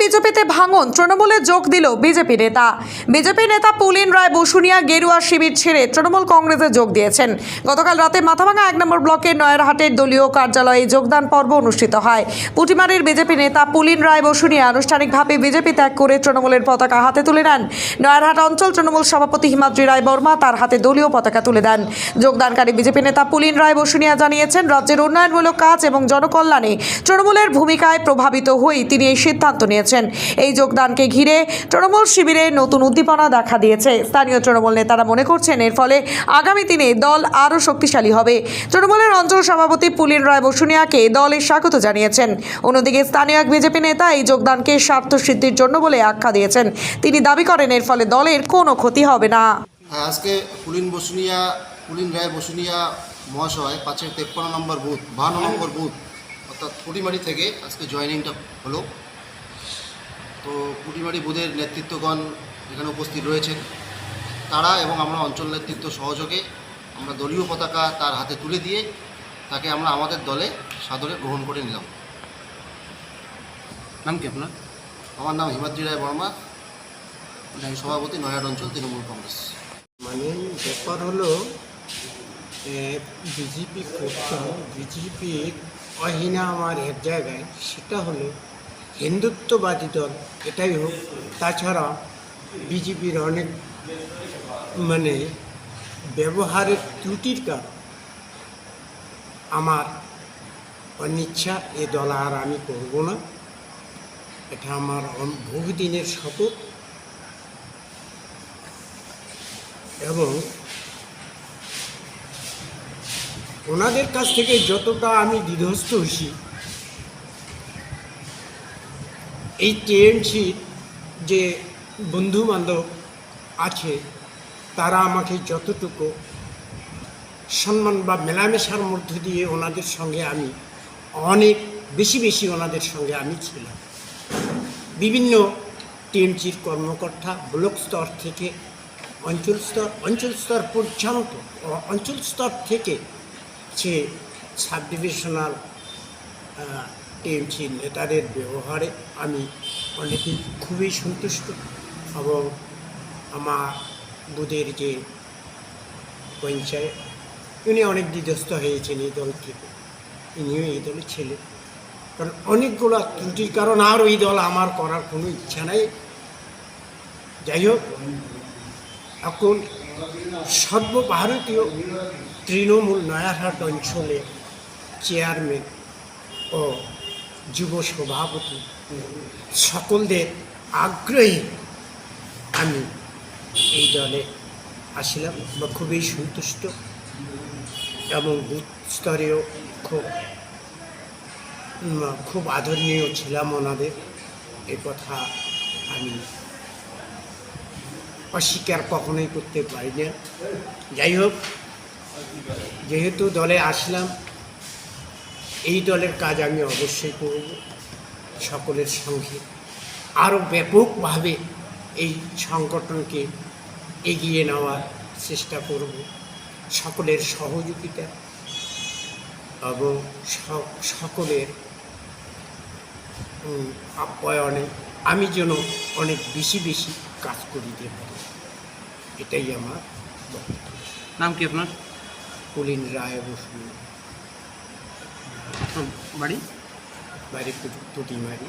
বিজেপিতে ভাঙন, তৃণমূলে যোগ দিল বিজেপি নেতা। বিজেপি নেতা পুলিন রায় বসুনিয়া গেরুয়া শিবির ছেড়ে তৃণমূল কংগ্রেসে যোগ দিয়েছেন। গতকাল রাতে মাথাভাঙা 1 নম্বর ব্লকের নয়ারহাটের দলীয় কার্যালয়ে যোগদান পর্ব অনুষ্ঠিত হয়। পুটিমারির বিজেপি নেতা পুলিন রায় বসুনিয়া আনুষ্ঠানিকভাবে বিজেপি ত্যাগ করে তৃণমূলের পতাকা হাতে তুলে নেন। নয়ারহাট অঞ্চল তৃণমূল সভাপতি হিমাদ্রি রায় বর্মা তার হাতে দলীয় পতাকা তুলে দেন। যোগদানকারী বিজেপি নেতা পুলিন রায় বসুনিয়া জানিয়েছেন, রাজ্যের উন্নয়নমূলক কাজ এবং জনকল্যাণে তৃণমূলের ভূমিকায় প্রভাবিত হয়ে তিনি এই সিদ্ধান্ত নিয়েছেন। এই যোগদানকে ঘিরে তৃণমূল শিবিরে নতুন উদ্দীপনা দেখা দিয়েছে। স্থানীয় তৃণমূল নেতারা মনে করছেন, এর ফলে আগামী দিনে দল আরও শক্তিশালী হবে। তৃণমূলের অঞ্চল সভাপতি পুলিন রায় বসুনিয়াকে দলে স্বাগত জানিয়েছেন। অন্যদিকে স্থানীয় এক বিজেপি নেতা এই যোগদানকে স্বার্থ সিদ্ধির জন্য বলে আখ্যা দিয়েছেন। তিনি দাবি করেন, এর ফলে দলের কোনো ক্ষতি হবে না। আজকে পুলিন রায় বসুনিয়া মহাশয় 553 নম্বর বুথ 52 নম্বর বুথ অর্থাৎ পুটিমারি থেকে আজকে জয়েনিংটা হলো। তো পুটিমারি বুথের নেতৃত্বগণ এখানে উপস্থিত রয়েছেন। তারা এবং আমরা অঞ্চল নেতৃত্ব সহযোগে আমরা দলীয় পতাকা তার হাতে তুলে দিয়ে তাকে আমরা আমাদের দলে সাদরে গ্রহণ করে নিলাম। নাম কি আপনার? আমার নাম হিমাদ্রি রায় বর্মা, সভাপতি নয়ারহাট অঞ্চল তৃণমূল কংগ্রেস। মানে ব্যাপার হলো বিজেপি করতাম, বিজেপির অহিনা আমার এক জায়গায়, সেটা হলো হিন্দুত্ববাদী দল এটাই হোক। তাছাড়া বিজেপির অনেক মানে ব্যবহারের ত্রুটির কারণ আমার অনিচ্ছা, এ দল আর আমি করব না। এটা আমার বহুদিনের শপথ এবং ওনাদের কাছ থেকে যতটা আমি বিধ্বস্ত হয়েছি, এই টিএমসির যে বন্ধু বান্ধব আছে তারা আমাকে যতটুকু সম্মান বা মেলামেশার মধ্য দিয়ে ওনাদের সঙ্গে আমি অনেক বেশি ওনাদের সঙ্গে আমি ছিলাম। বিভিন্ন টিএমসির কর্মকর্তা ব্লক স্তর থেকে অঞ্চল স্তর পর্যন্ত, অঞ্চল স্তর থেকে সে সাব ডিভিশনাল টিএমসি নেতাদের ব্যবহারে আমি অনেকেই খুবই সন্তুষ্ট এবং আমার বুধের যে পঞ্চায়েত, উনি অনেক বিধ্বস্ত হয়েছেন এই দল থেকে। ইনিও এই দলে ছিলেন, কারণ অনেকগুলো ত্রুটির কারণ আর ওই দল আমার করার কোনো ইচ্ছা নাই। যাই হোক, এখন সর্বভারতীয় তৃণমূল নয়ারহাট অঞ্চলে চেয়ারম্যান ও যুব সভাপতি সকলদের আগ্রহে আমি এই দলে আসলাম বা খুবই সন্তুষ্ট এবং বুথ স্তরেও খুব আদরণীয় ছিলাম ওনাদের। এ কথা আমি অস্বীকার কখনোই করতে পারি না। যাই হোক, যেহেতু দলে আসলাম, এই দলের কাজ আমি অবশ্যই করব। সকলের সঙ্গে আরও ব্যাপকভাবে এই সংগঠনকে এগিয়ে নেওয়ার চেষ্টা করব। সকলের সহযোগিতা এবং সকলের আপ্যায়নে আমি যেন অনেক বেশি কাজ করিতে পারি, এটাই আমার বক্তব্য। নাম কি আপনার? পুলিন রায় বসুনিয়া, বাড়ি? বাড়ি পুটিমারি।